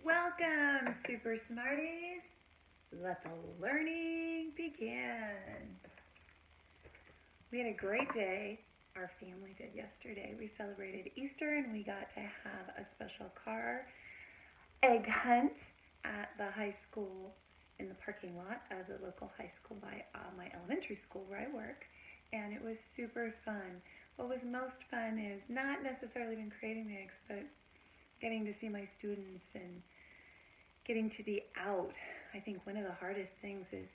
Welcome, Super Smarties. Let the learning begin. We had a great day. Our family did yesterday. We celebrated Easter and we got to have a special car egg hunt at the high school in the parking lot of the local high school by my elementary school where I work. And it was super fun. What was most fun is not necessarily even creating the eggs, but getting to see my students and getting to be out. I think one of the hardest things is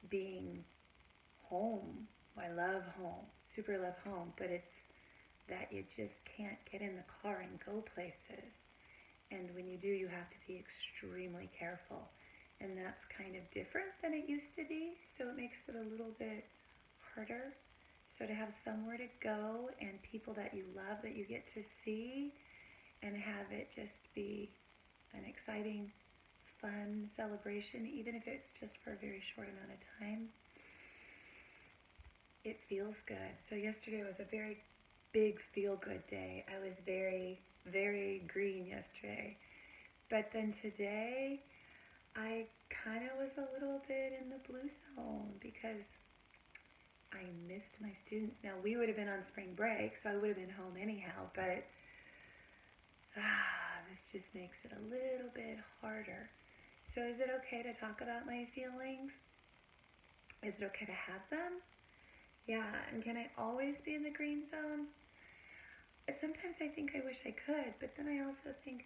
being home. I love home, super love home, but it's that you just can't get in the car and go places. And when you do, you have to be extremely careful. And that's kind of different than it used to be, so it makes it a little bit harder. So to have somewhere to go and people that you love that you get to see and have it just be an exciting, fun celebration, even if it's just for a very short amount of time, it feels good. So yesterday was a very big feel-good day. I was very, very green yesterday. But then today, I kind of was a little bit in the blue zone because I missed my students. Now, we would have been on spring break, so I would have been home anyhow, but this just makes it a little bit harder. So is it okay to talk about my feelings? Is it okay to have them? Yeah, and can I always be in the green zone? Sometimes I think I wish I could, but then I also think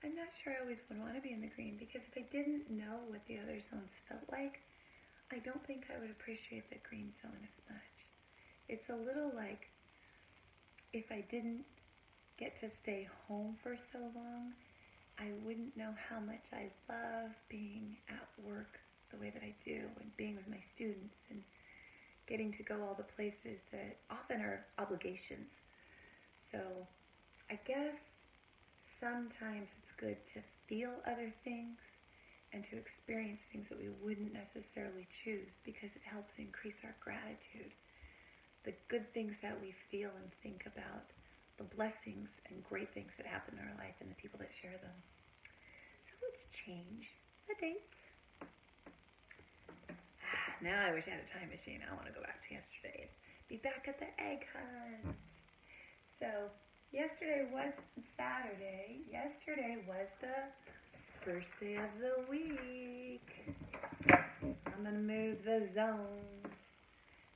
I'm not sure I always would want to be in the green, because if I didn't know what the other zones felt like, I don't think I would appreciate the green zone as much. It's a little like if I didn't get to stay home for so long, I wouldn't know how much I love being at work the way that I do and being with my students and getting to go all the places that often are obligations. So I guess sometimes it's good to feel other things and to experience things that we wouldn't necessarily choose, because it helps increase our gratitude. The good things that we feel and think about, the blessings and great things that happen in our life and the people that share them. So let's change the date. Now I wish I had a time machine. I want to go back to yesterday. Be back at the egg hunt. So yesterday wasn't Saturday. Yesterday was the first day of the week. I'm going to move the zones.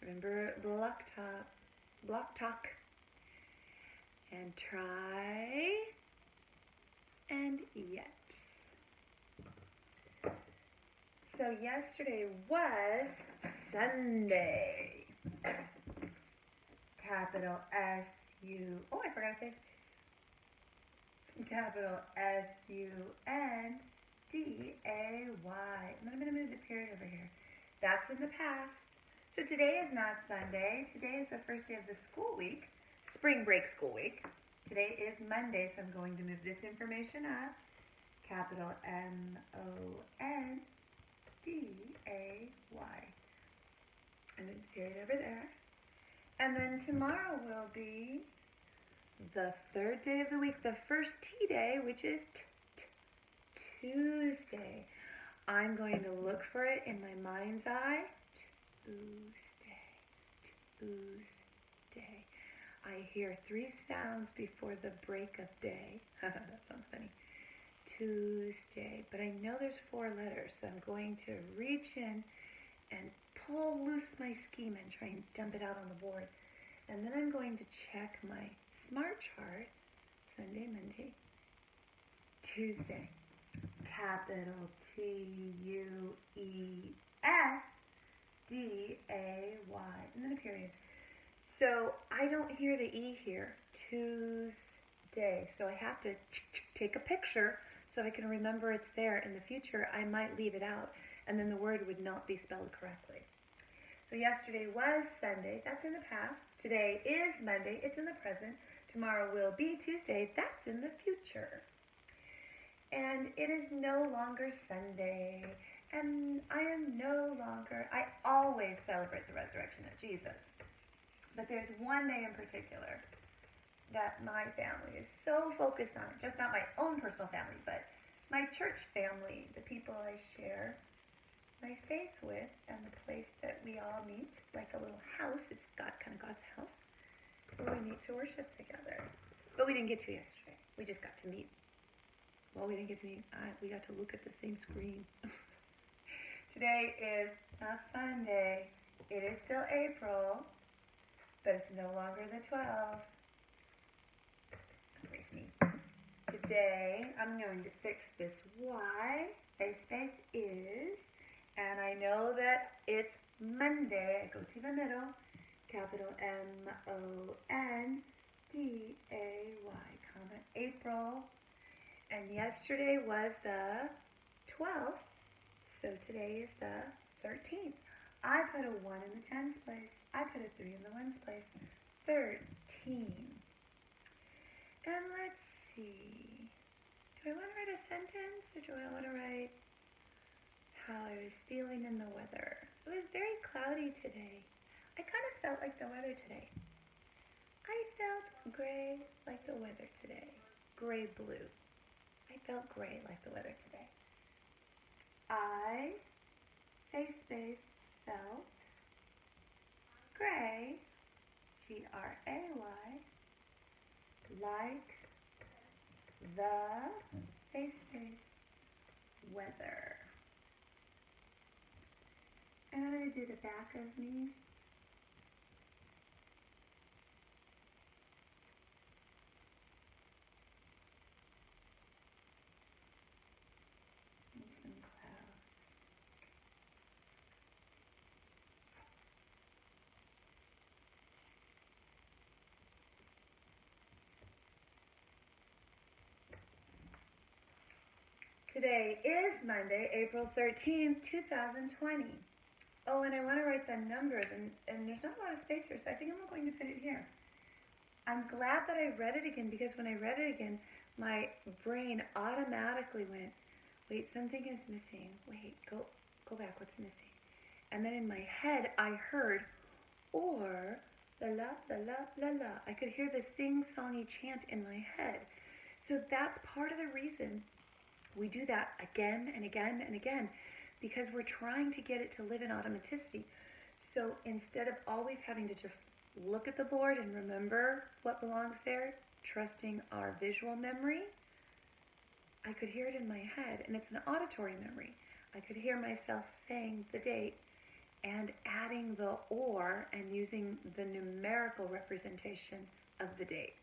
Remember block talk. And try and yet. So yesterday was Sunday. Capital S-U... Oh, I forgot a face space. Capital S-U-N-D-A-Y. And then I'm going to move the period over here. That's in the past. So today is not Sunday. Today is the first day of the school week. Spring break school week. Today is Monday, so I'm going to move this information up. Capital M-O-N-D-A-Y. And then the period over there. And then tomorrow will be the third day of the week, the first T day, which is Tuesday. I'm going to look for it in my mind's eye. Tuesday. I hear 3 sounds before the break of day. That sounds funny. Tuesday. But I know there's 4 letters, so I'm going to reach in and pull loose my schema and try and dump it out on the board. And then I'm going to check my smart chart. Sunday, Monday, Tuesday. Capital T-U-E-S-D-A-Y. And then a period. So I don't hear the E here. Tuesday. So I have to take a picture so that I can remember it's there. In the future, I might leave it out, and then the word would not be spelled correctly. So yesterday was Sunday. That's in the past. Today is Monday. It's in the present. Tomorrow will be Tuesday. That's in the future. And it is no longer Sunday. And I always celebrate the resurrection of Jesus. But there's one day in particular that my family is so focused on, just not my own personal family, but my church family, the people I share my faith with, and the place that we all meet, like a little house. It's kind of God's house, where we meet to worship together. But we didn't get to yesterday. We just got to meet. Well, we didn't get to meet. We got to look at the same screen. Today is not Sunday. It is still April, but it's no longer the 12th. Embrace me. Today, I'm going to fix this Y. Space is, and I know that it's Monday. I go to the middle. Capital M-O-N-D-A-Y, comma, April. And yesterday was the 12th, so today is the 13th. I put a 1 in the tens place. I put a 3 in the ones place. 13. And let's see. Do I want to write a sentence, or do I want to write how I was feeling in the weather? It was very cloudy today. I kind of felt like the weather today. I felt gray like the weather today. Gray-blue. I felt gray like the weather today. I, space, felt gray, G-R-A-Y, like the, space, weather. And I'm going to do the back of me. And some clouds. Today is Monday, April 13th, 2020. Oh, and I want to write the numbers, and there's not a lot of space here, so I think I'm going to put it here. I'm glad that I read it again, because when I read it again, my brain automatically went, wait, something is missing. Wait, go back, what's missing? And then in my head, I heard, or, la la, la la, la la. I could hear the sing-songy chant in my head. So that's part of the reason we do that again and again and again, because we're trying to get it to live in automaticity. So instead of always having to just look at the board and remember what belongs there, trusting our visual memory, I could hear it in my head, and it's an auditory memory. I could hear myself saying the date and adding the or and using the numerical representation of the date.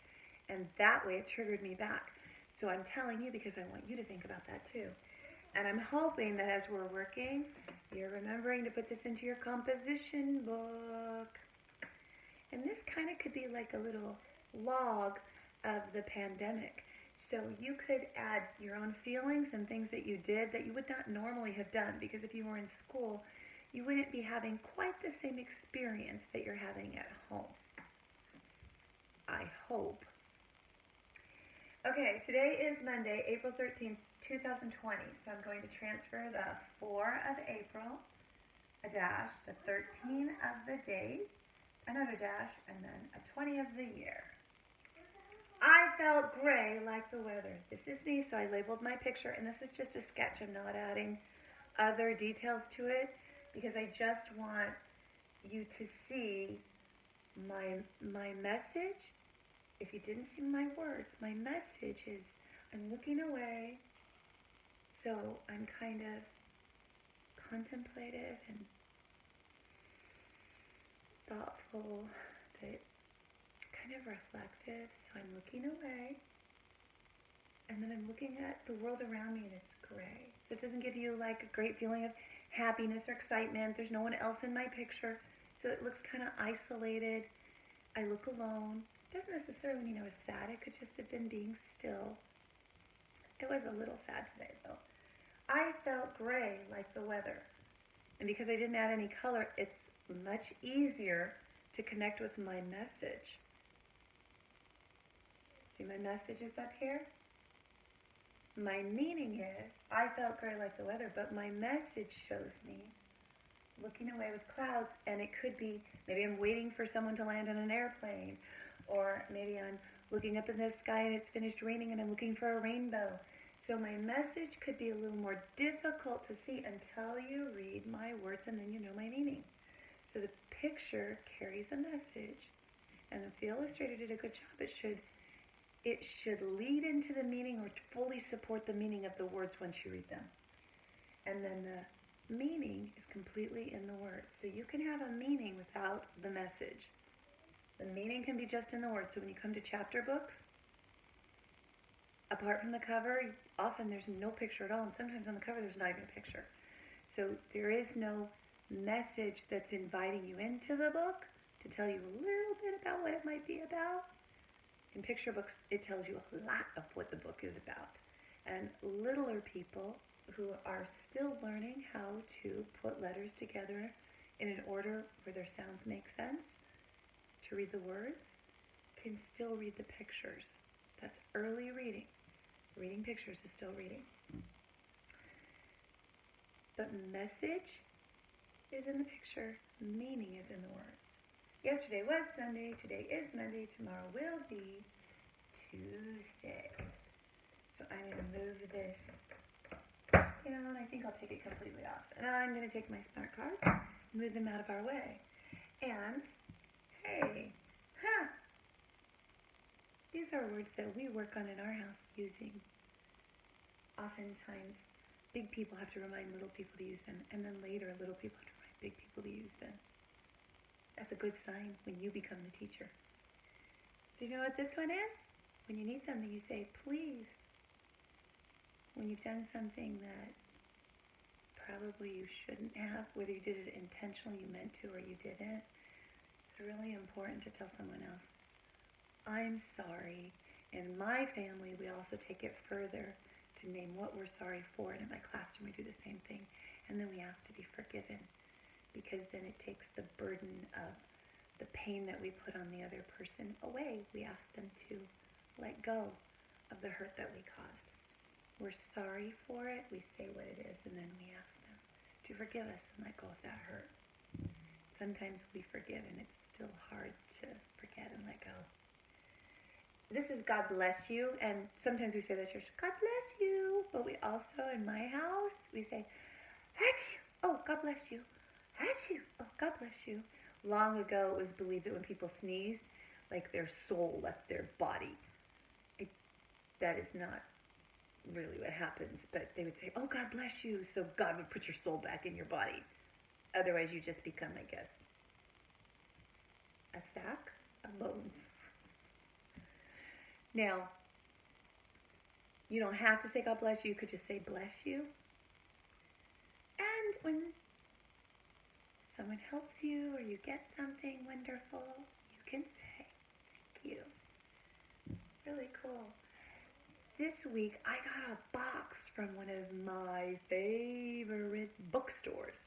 And that way it triggered me back. So I'm telling you because I want you to think about that too. And I'm hoping that as we're working, you're remembering to put this into your composition book. And this kind of could be like a little log of the pandemic. So you could add your own feelings and things that you did that you would not normally have done, because if you were in school, you wouldn't be having quite the same experience that you're having at home. I hope. Okay, today is Monday, April 13th, 2020. So I'm going to transfer the 4 of April, a dash, the 13 of the date, another dash, and then a 20 of the year. I felt gray like the weather. This is me, so I labeled my picture, and this is just a sketch. I'm not adding other details to it because I just want you to see my message. If you didn't see my words, my message is I'm looking away, so I'm kind of contemplative and thoughtful, but kind of reflective. So I'm looking away, and then I'm looking at the world around me, and it's gray. So it doesn't give you like a great feeling of happiness or excitement. There's no one else in my picture, so it looks kind of isolated. I look alone. Doesn't necessarily mean I was sad. It could just have been being still. It was a little sad today, though. I felt gray like the weather. And because I didn't add any color, it's much easier to connect with my message. See, my message is up here. My meaning is, I felt gray like the weather, but my message shows me looking away with clouds, and it could be, maybe I'm waiting for someone to land on an airplane, or maybe I'm looking up in the sky and it's finished raining and I'm looking for a rainbow. So my message could be a little more difficult to see until you read my words and then you know my meaning. So the picture carries a message, and if the illustrator did a good job, it should lead into the meaning or fully support the meaning of the words once you read them. And then the meaning is completely in the words. So you can have a meaning without the message. The meaning can be just in the words. So when you come to chapter books, apart from the cover, often there's no picture at all, and sometimes on the cover there's not even a picture. So there is no message that's inviting you into the book to tell you a little bit about what it might be about. In picture books, it tells you a lot of what the book is about. And littler people who are still learning how to put letters together in an order where their sounds make sense, to read the words, can still read the pictures. That's early reading. Reading pictures is still reading. But message is in the picture, meaning is in the words. Yesterday was Sunday, today is Monday, tomorrow will be Tuesday. So I'm going to move this down. I think I'll take it completely off. And I'm going to take my smart cards, move them out of our way. And, hey, these are words that we work on in our house using. Oftentimes, big people have to remind little people to use them, and then later, little people have to remind big people to use them. That's a good sign when you become the teacher. So you know what this one is? When you need something, you say, please. When you've done something that probably you shouldn't have, whether you did it intentionally, you meant to, or you didn't, it's really important to tell someone else, I'm sorry. In my family, we also take it further to name what we're sorry for. And in my classroom, we do the same thing. And then we ask to be forgiven, because then it takes the burden of the pain that we put on the other person away. We ask them to let go of the hurt that we caused. We're sorry for it. We say what it is, and then we ask them to forgive us and let go of that hurt. Sometimes we forgive, and it's still hard to forget and let go. This is God bless you, and sometimes we say that at church, God bless you, but we also, in my house, we say, achoo, oh, God bless you, achoo, oh, God bless you. Long ago, it was believed that when people sneezed, like their soul left their body. That is not really what happens, but they would say, oh, God bless you, so God would put your soul back in your body. Otherwise, you just become, I guess, a sack of bones. Now, you don't have to say God bless you. You could just say bless you. And when someone helps you or you get something wonderful, you can say thank you. Really cool. This week, I got a box from one of my favorite bookstores.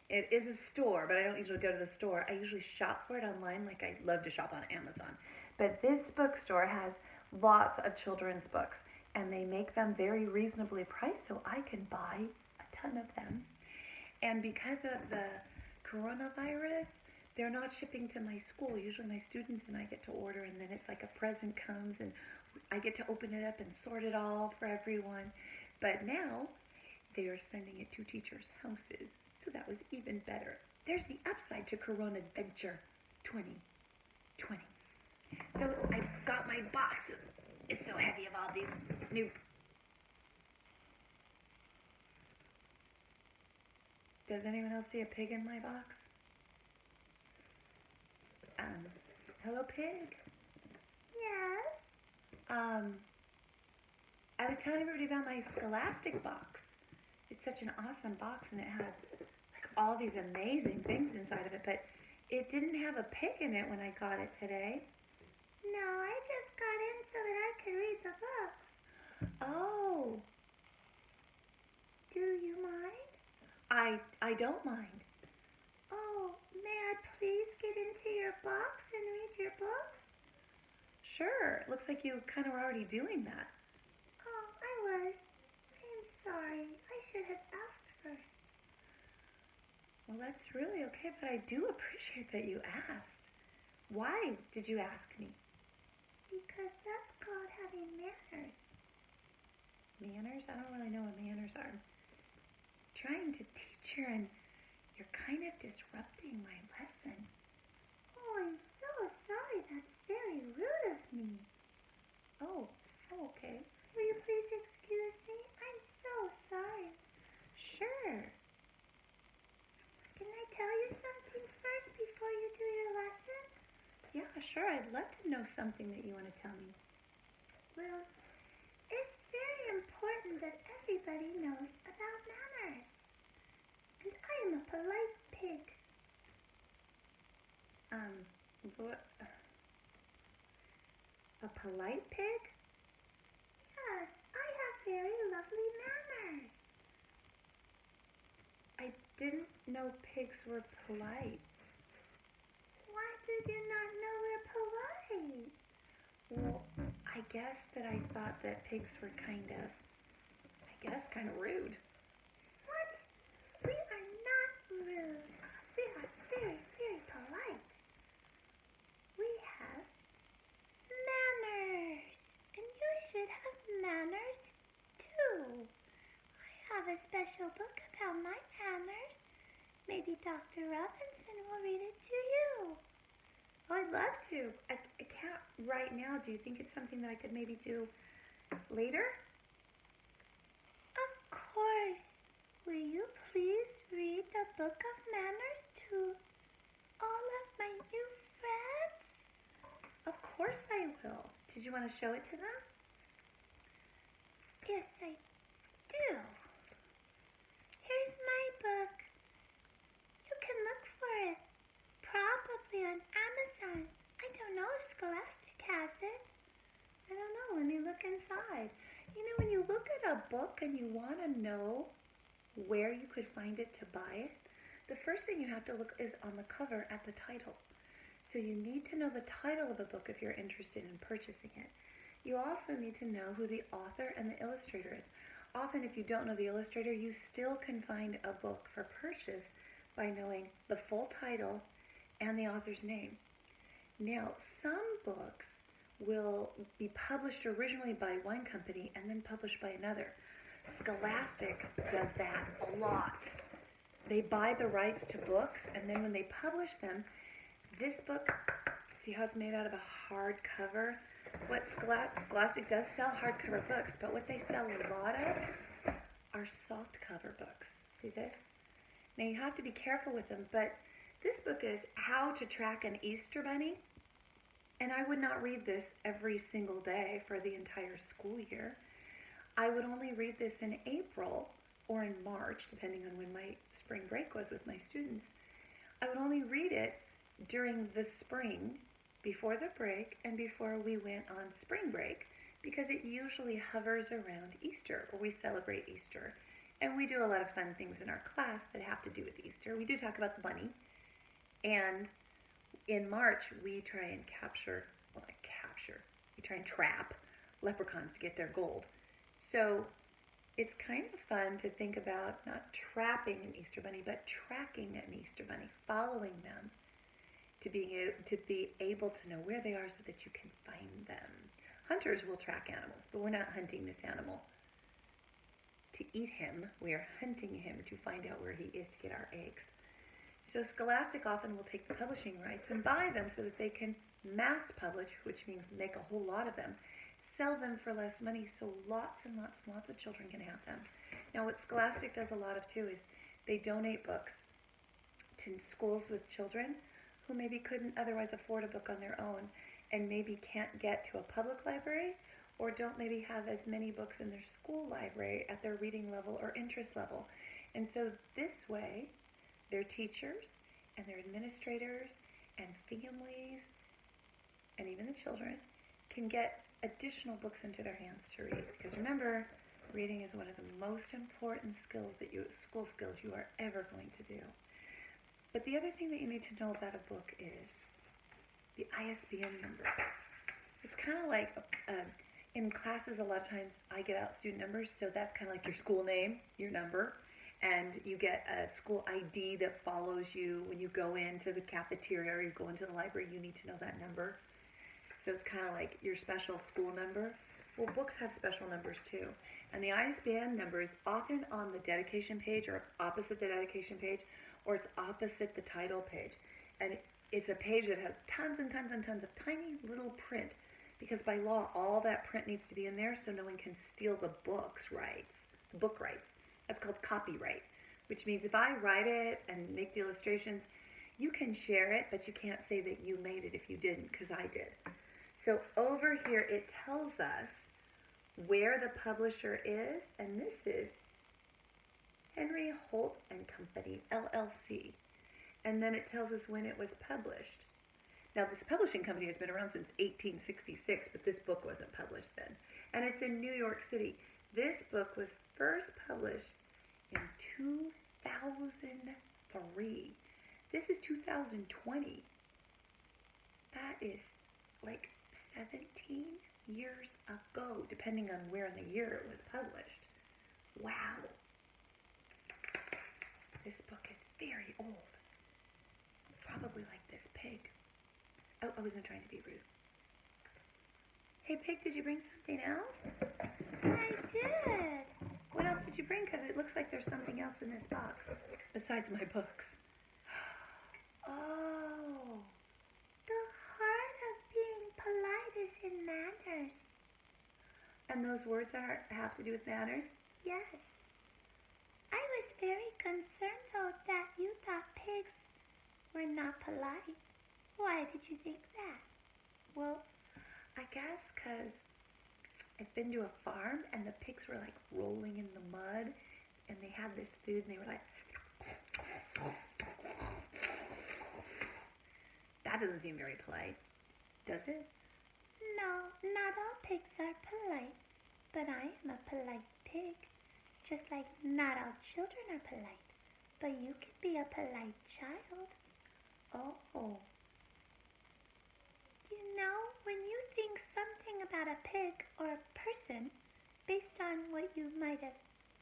It is a store, but I don't usually go to the store. I usually shop for it online, like I love to shop on Amazon. But this bookstore has lots of children's books, and they make them very reasonably priced, so I can buy a ton of them. And because of the coronavirus, they're not shipping to my school. Usually my students and I get to order, and then it's like a present comes, and I get to open it up and sort it all for everyone. But now they are sending it to teachers' houses, so that was even better. There's the upside to Corona Adventure 2020. So I got my box. It's so heavy of all these new... Does anyone else see a pig in my box? Hello, pig. Yes. I was telling everybody about my Scholastic box. It's such an awesome box, and it had like all these amazing things inside of it, but it didn't have a pig in it when I got it today. No, I just got in so that I could read the books. Oh. Do you mind? I don't mind. Oh, may I please get into your box and read your books? Sure. It looks like you kind of were already doing that. Oh, I was. I'm sorry. I should have asked first. Well, that's really okay, but I do appreciate that you asked. Why did you ask me? Because that's called having manners. Manners? I don't really know what manners are. I'm trying to teach her and you're kind of disrupting my lesson. Oh, I'm so sorry. That's very rude of me. Oh, okay. Will you please excuse me? I'm so sorry. Sure. Can I tell you something first before you do your lesson? Yeah, sure. I'd love to know something that you want to tell me. Well, it's very important that everybody knows about manners. And I am a polite pig. What? A polite pig? Yes, I have very lovely manners. I didn't know pigs were polite. Why did you not know we're polite? Well, I guess that I thought that pigs were kind of rude. What? We are not rude. We are very, very polite. We have manners. And you should have manners too. I have a special book about my manners. Maybe Dr. Robinson will read it to you. Oh, I'd love to. I can't right now. Do you think it's something that I could maybe do later? Of course. Will you please read the Book of Manners to all of my new friends? Of course I will. Did you want to show it to them? Yes, I do. Here's my book. You can look for it. Probably on Amazon. I don't know if Scholastic has it. I don't know. Let me look inside. You know, when you look at a book and you want to know where you could find it to buy it, the first thing you have to look is on the cover at the title. So you need to know the title of a book if you're interested in purchasing it. You also need to know who the author and the illustrator is. Often if you don't know the illustrator, you still can find a book for purchase by knowing the full title and the author's name. Now, some books will be published originally by one company and then published by another. Scholastic does that a lot. They buy the rights to books, and then when they publish them, this book, see how it's made out of a hardcover? What Scholastic does sell hardcover books, but what they sell a lot of are softcover books. See this? Now you have to be careful with them, but this book is How to Track an Easter Bunny. And I would not read this every single day for the entire school year. I would only read this in April or in March, depending on when my spring break was with my students. I would only read it during the spring, before the break, and before we went on spring break, because it usually hovers around Easter, or we celebrate Easter. And we do a lot of fun things in our class that have to do with Easter. We do talk about the bunny. And in March, we try and we try and trap leprechauns to get their gold. So it's kind of fun to think about not trapping an Easter bunny, but tracking an Easter bunny, following them to be able to know where they are so that you can find them. Hunters will track animals, but we're not hunting this animal to eat him. We are hunting him to find out where he is to get our eggs. So Scholastic often will take the publishing rights and buy them so that they can mass publish, which means make a whole lot of them, sell them for less money so lots and lots and lots of children can have them. Now what Scholastic does a lot of too is they donate books to schools with children who maybe couldn't otherwise afford a book on their own and maybe can't get to a public library or don't maybe have as many books in their school library at their reading level or interest level. And so this way, their teachers and their administrators and families and even the children can get additional books into their hands to read. Because remember, reading is one of the most important school skills you are ever going to do. But the other thing that you need to know about a book is the ISBN number. It's kind of like in classes a lot of times I give out student numbers, so that's kind of like your school name, your number. And you get a school ID that follows you when you go into the cafeteria or you go into the library. You need to know that number. So it's kind of like your special school number. Well, books have special numbers too. And the ISBN number is often on the dedication page or opposite the dedication page, or it's opposite the title page. And it's a page that has tons and tons and tons of tiny little print, because by law, all that print needs to be in there so no one can steal the book rights. That's called copyright, which means if I write it and make the illustrations, you can share it, but you can't say that you made it if you didn't, because I did. So over here, it tells us where the publisher is, and this is Henry Holt and Company, LLC. And then it tells us when it was published. Now, this publishing company has been around since 1866, but this book wasn't published then. And it's in New York City. This book was first published in 2003. This is 2020. That is like 17 years ago, depending on where in the year it was published. Wow. This book is very old. Probably like this pig. Oh, I wasn't trying to be rude. Hey, pig, did you bring something else? I did. What else did you bring? Because it looks like there's something else in this box besides my books. Oh. The heart of being polite is in manners. And those words have to do with manners? Yes. I was very concerned, though, that you thought pigs were not polite. Why did you think that? Well, I guess because I've been to a farm and the pigs were like rolling in the mud and they had this food and they were like... That doesn't seem very polite, does it? No, not all pigs are polite, but I am a polite pig. Just like not all children are polite, but you can be a polite child. Oh. You know, when you think something about a pig or a person based on what you might have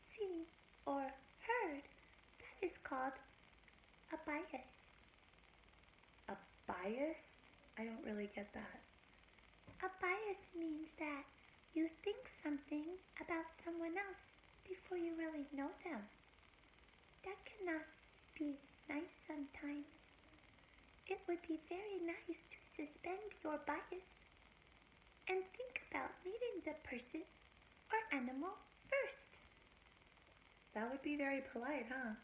seen or heard, that is called a bias. A bias? I don't really get that. A bias means that you think something about someone else before you really know them. That cannot be nice sometimes. It would be very nice to suspend your bias and think about meeting the person or animal first. That would be very polite, huh?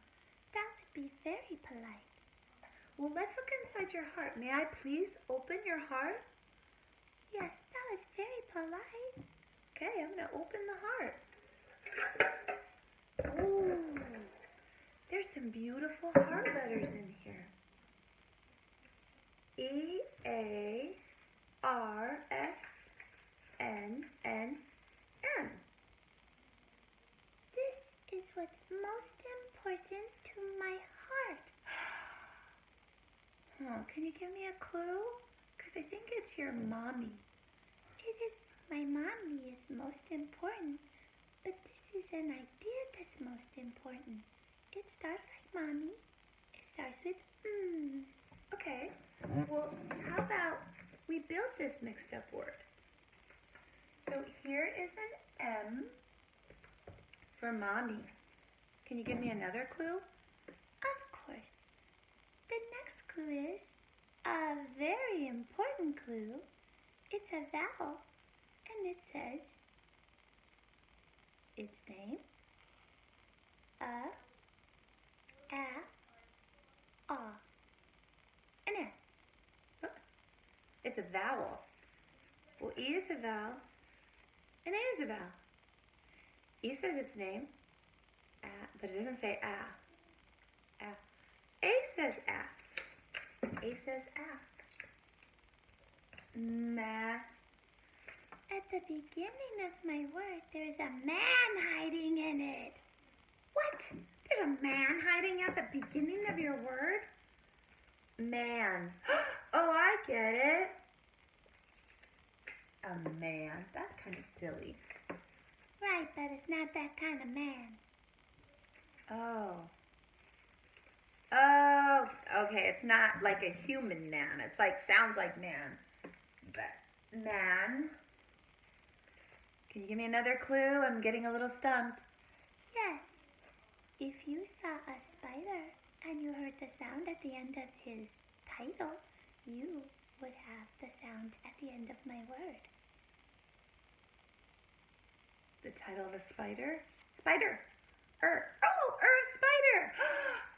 That would be very polite. Well, let's look inside your heart. May I please open your heart? Yes, that was very polite. Okay, I'm going to open the heart. Oh, there's some beautiful heart letters in here. E-A-R-S-N-N-N. This is what's most important to my heart. Can you give me a clue? Because I think it's your mommy. It is my mommy is most important, but this is an idea that's most important. It starts like mommy. It starts with Okay, well, how about we build this mixed up word? So here is an M for mommy. Can you give me another clue? Of course. The next clue is a very important clue. It's a vowel, and it says its name, a, an S. It's a vowel. Well, E is a vowel, and A is a vowel. E says its name, but it doesn't say A. A says A. A says A. Ma. At the beginning of my word, there's a man hiding in it. What? There's a man hiding at the beginning of your word? Man. Oh, I get it. A man. That's kind of silly. Right, but it's not that kind of man. Oh, okay. It's not like a human man. It's like, sounds like man. But man. Can you give me another clue? I'm getting a little stumped. Yes. If you saw a spider and you heard the sound at the end of his title, you would have the sound at the end of my word. The title of a spider? Spider. Spider.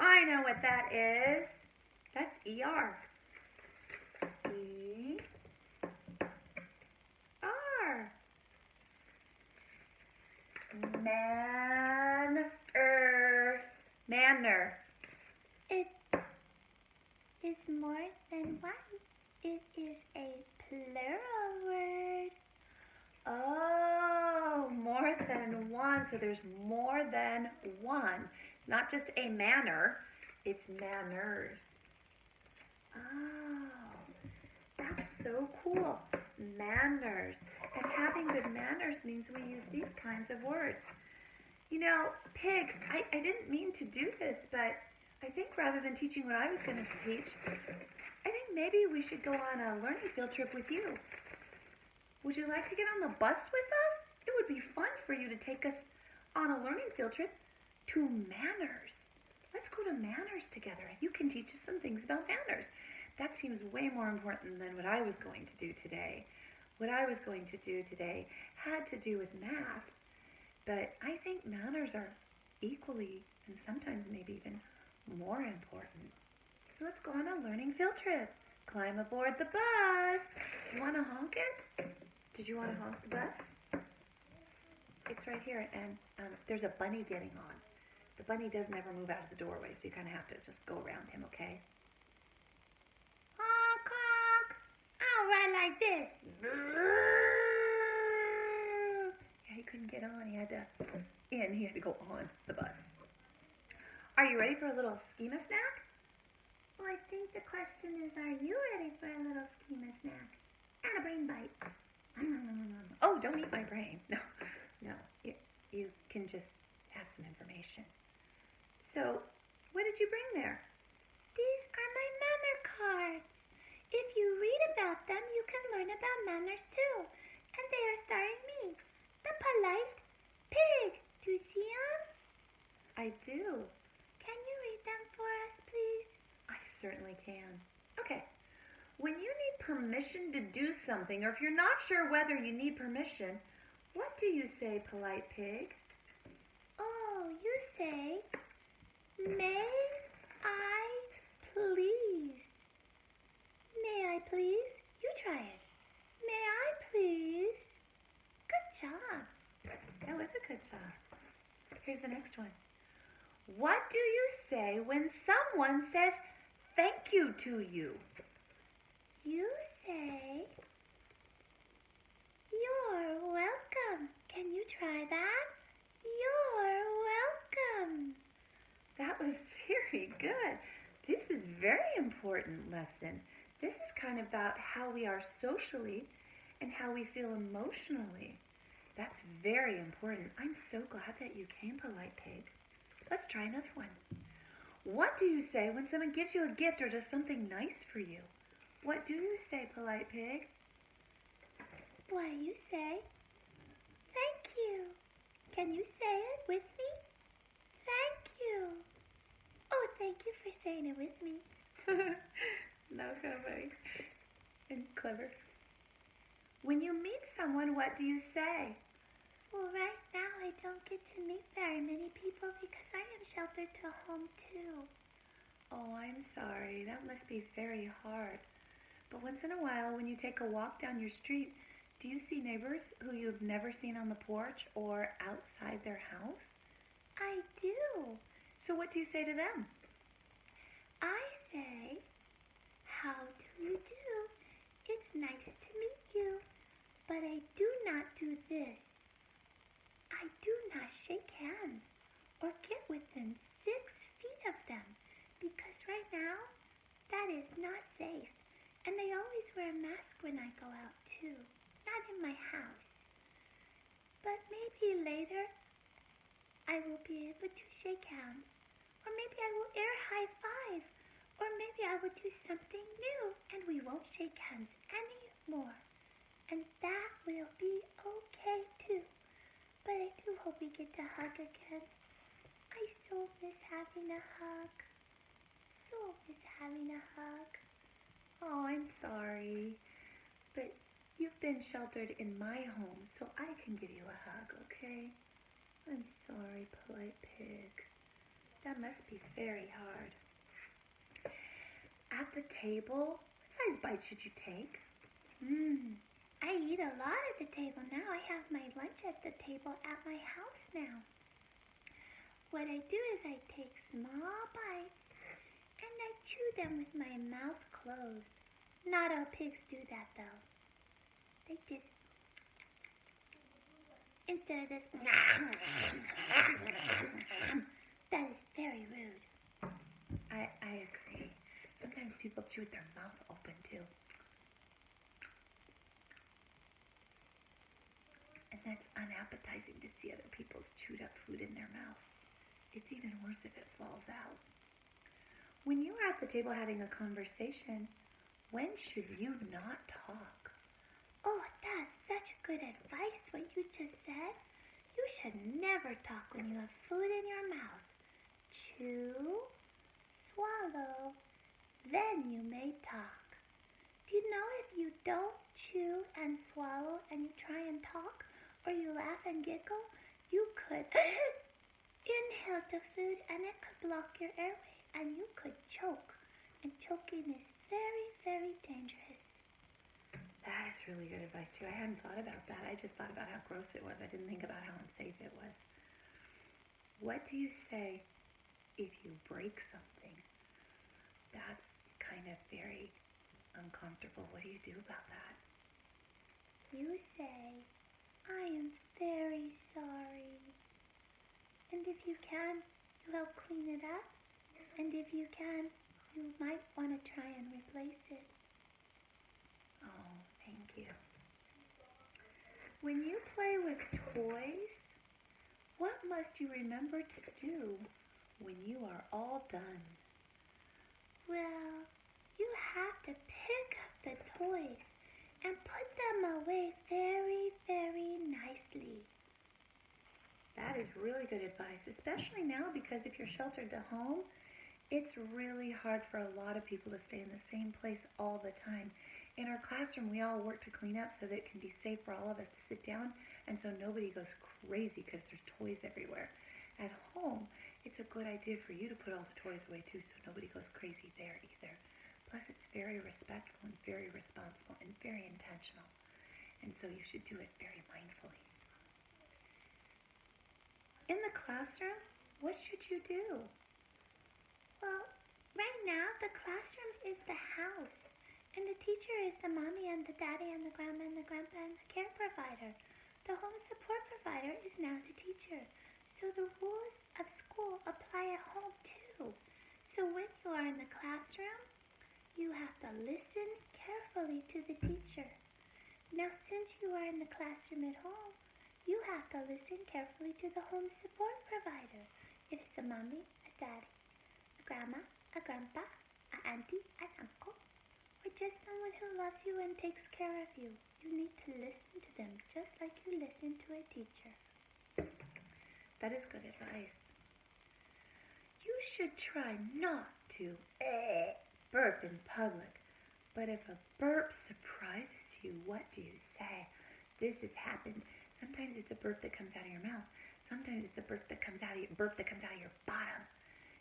I know what that is. That's ER. E-R. Manner. It is more than one. It is a plural word. Oh, more than one. So there's more than one. It's not just a manner, it's manners. Oh, that's so cool. Manners. And having good manners means we use these kinds of words. You know, pig, I didn't mean to do this, but I think rather than teaching what I was going to teach, I think maybe we should go on a learning field trip with you. Would you like to get on the bus with us? It would be fun for you to take us on a learning field trip to manners. Let's go to manners together and you can teach us some things about manners. That seems way more important than what I was going to do today. What I was going to do today had to do with math, but I think manners are equally and sometimes maybe even more important. So let's go on a learning field trip. Climb aboard the bus. You want to honk it? Did you want to honk the bus? It's right here, and there's a bunny getting on. The bunny doesn't ever move out of the doorway, so you kind of have to just go around him, okay? Honk, honk. I'll ride like this. Yeah, he couldn't get on. He had to go on the bus. Are you ready for a little schema snack? Well, I think the question is, are you ready for a little schema snack? And a brain bite. Oh, don't eat my brain. No. You can just have some information. So, what did you bring there? These are my manner cards. If you read about them, you can learn about manners too. And they are starring me, the polite pig. Do you see them? I do. Can you read them for us, please? I certainly can. Okay. When you need permission to do something, or if you're not sure whether you need permission, what do you say, polite pig? Oh, you say, may I please? May I please? You try it. May I please? Good job. That was a good job. Here's the next one. What do you say when someone says thank you to you? You say, you're welcome. Can you try that? You're welcome. That was very good. This is a very important lesson. This is kind of about how we are socially and how we feel emotionally. That's very important. I'm so glad that you came, polite pig. Let's try another one. What do you say when someone gives you a gift or does something nice for you? What do you say, polite pig? Why, you say, thank you. Can you say it with me? Thank you. Oh, thank you for saying it with me. That was kind of funny and clever. When you meet someone, what do you say? Well, right now I don't get to meet very many people because I am sheltered to home too. Oh, I'm sorry. That must be very hard. But once in a while, when you take a walk down your street, do you see neighbors who you've never seen on the porch or outside their house? I do. So what do you say to them? I say, how do you do? It's nice to meet you, but I do not do this. I do not shake hands or get within 6 feet of them because right now that is not safe. And I always wear a mask when I go out too, not in my house. But maybe later I will be able to shake hands, or maybe I will air high five, or maybe I will do something new and we won't shake hands anymore. and that will be okay too. But I do hope we get to hug again. I so miss having a hug. So miss having a hug. Oh, I'm sorry, but you've been sheltered in my home, so I can give you a hug, okay? I'm sorry, polite pig. That must be very hard. At the table, what size bite should you take? I eat a lot at the table now. I have my lunch at the table at my house now. What I do is I take small bites and I chew them with my mouth closed. Not all pigs do that though. They just, instead of this, that is very rude. I agree. Sometimes people chew with their mouth open too. And that's unappetizing to see other people's chewed up food in their mouth. It's even worse if it falls out. When you are at the table having a conversation, when should you not talk? Oh, that's such good advice, what you just said. You should never talk when you have food in your mouth. Chew, swallow, then you may talk. Do you know if you don't chew and swallow and you try and talk, or you laugh and giggle, you could inhale the food and it could block your airway and you could choke. And choking is very, very dangerous. That is really good advice too. I hadn't thought about that. I just thought about how gross it was. I didn't think about how unsafe it was. What do you say if you break something? That's kind of very uncomfortable. What do you do about that? You say, I am very sorry. And if you can, you help clean it up. And if you can, you might want to try and replace it. Oh, thank you. When you play with toys, what must you remember to do when you are all done? Well, you have to pick up the toys and put them away very, very nicely. That is really good advice, especially now because if you're sheltered to home, it's really hard for a lot of people to stay in the same place all the time. In our classroom, we all work to clean up so that it can be safe for all of us to sit down and so nobody goes crazy because there's toys everywhere. At home, it's a good idea for you to put all the toys away too so nobody goes crazy there either. Plus, it's very respectful and very responsible and very intentional. And so you should do it very mindfully. In the classroom, what should you do? Well, right now the classroom is the house, and the teacher is the mommy and the daddy and the grandma and the grandpa and the care provider. The home support provider is now the teacher. So the rules of school apply at home too. So when you are in the classroom, you have to listen carefully to the teacher. Now since you are in the classroom at home, you have to listen carefully to the home support provider. If it's a mommy, a daddy, a grandma, a grandpa, an auntie, an uncle, or just someone who loves you and takes care of you, you need to listen to them just like you listen to a teacher. That is good advice. You should try not to burp in public, but if a burp surprises you, what do you say? This has happened. Sometimes it's a burp that comes out of your mouth. Sometimes it's a burp that comes out of your bottom.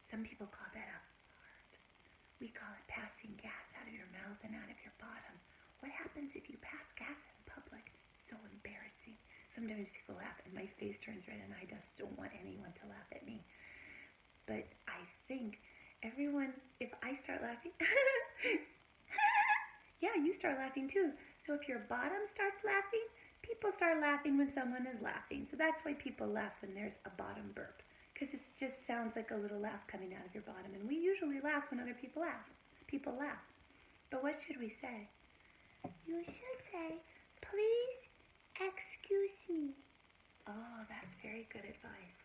Some people call that a fart. We call it passing gas out of your mouth and out of your bottom. What happens if you pass gas in public? So embarrassing. Sometimes people laugh and my face turns red and I just don't want anyone to laugh at me. But I think everyone, if I start laughing, yeah, you start laughing too. So if your bottom starts laughing, people start laughing when someone is laughing. So that's why people laugh when there's a bottom burp. Because it just sounds like a little laugh coming out of your bottom. And we usually laugh when other people laugh. People laugh. But what should we say? You should say, please excuse me. Oh, that's very good advice.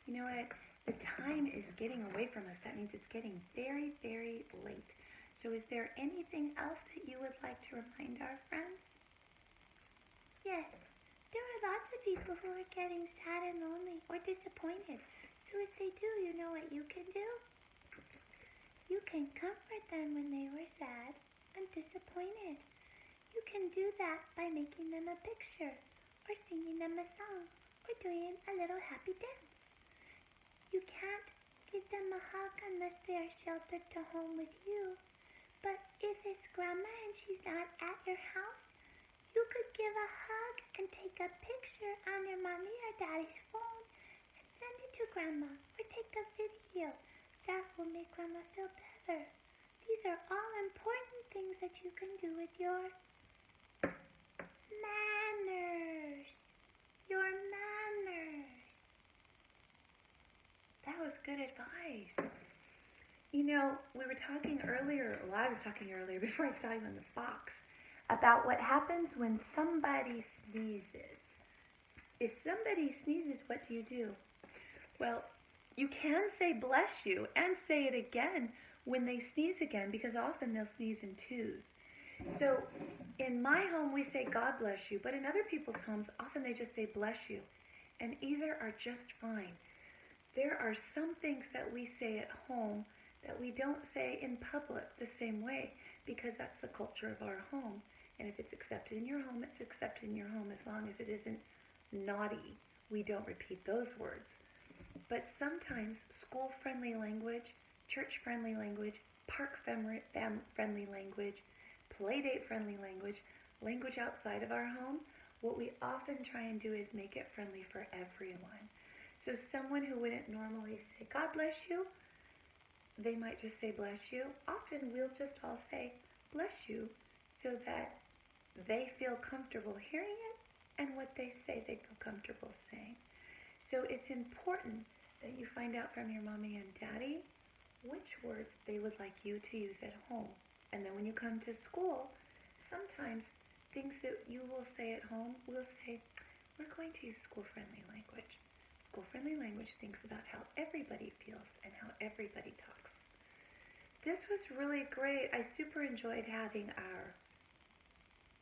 You know what? The time is getting away from us. That means it's getting very, very late. So is there anything else that you would like to remind our friends? Yes, there are lots of people who are getting sad and lonely or disappointed. So if they do, you know what you can do? You can comfort them when they were sad and disappointed. You can do that by making them a picture or singing them a song or doing a little happy dance. You can't give them a hug unless they are sheltered to home with you. But if it's grandma and she's not at your house, you could give a hug and take a picture on your mommy or daddy's phone and send it to grandma or take a video. That will make grandma feel better. These are all important things that you can do with your manners. Your manners. That was good advice. You know, we were talking earlier, well, I was talking earlier before I saw you on the Fox, about what happens when somebody sneezes. If somebody sneezes, what do? Well, you can say bless you and say it again when they sneeze again, because often they'll sneeze in twos. So in my home, we say God bless you, but in other people's homes, often they just say bless you, and either are just fine. There are some things that we say at home that we don't say in public the same way, because that's the culture of our home. And if it's accepted in your home, it's accepted in your home, as long as it isn't naughty. We don't repeat those words. But sometimes school-friendly language, church-friendly language, park-friendly language, playdate-friendly language, language outside of our home, what we often try and do is make it friendly for everyone. So someone who wouldn't normally say, God bless you, they might just say bless you. Often we'll just all say bless you so that they feel comfortable hearing it, and what they say they feel comfortable saying. So it's important that you find out from your mommy and daddy which words they would like you to use at home. And then when you come to school, sometimes things that you will say at home, we'll say, we're going to use school-friendly language. School-friendly language thinks about how everybody feels and how everybody talks. This was really great. I super enjoyed having our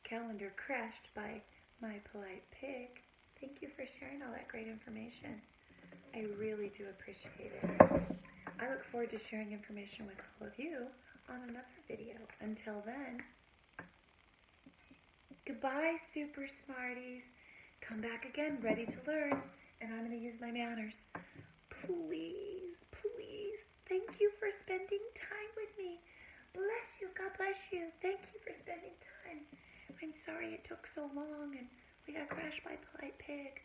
calendar crashed by my polite pig. Thank you for sharing all that great information. I really do appreciate it. I look forward to sharing information with all of you on another video. Until then, goodbye, Super Smarties. Come back again, ready to learn, and I'm going to use my manners. Please, please, thank you for spending time with me. Bless you, God bless you. Thank you for spending time. I'm sorry it took so long and we got crashed by polite pig.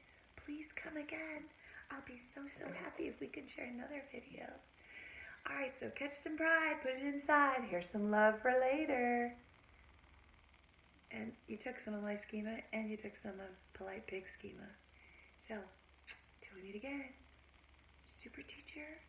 Please come again. I'll be so happy if we can share another video. Alright, so catch some pride, put it inside. Here's some love for later. And you took some of my schema and you took some of polite pig schema. So, till we meet again, super teacher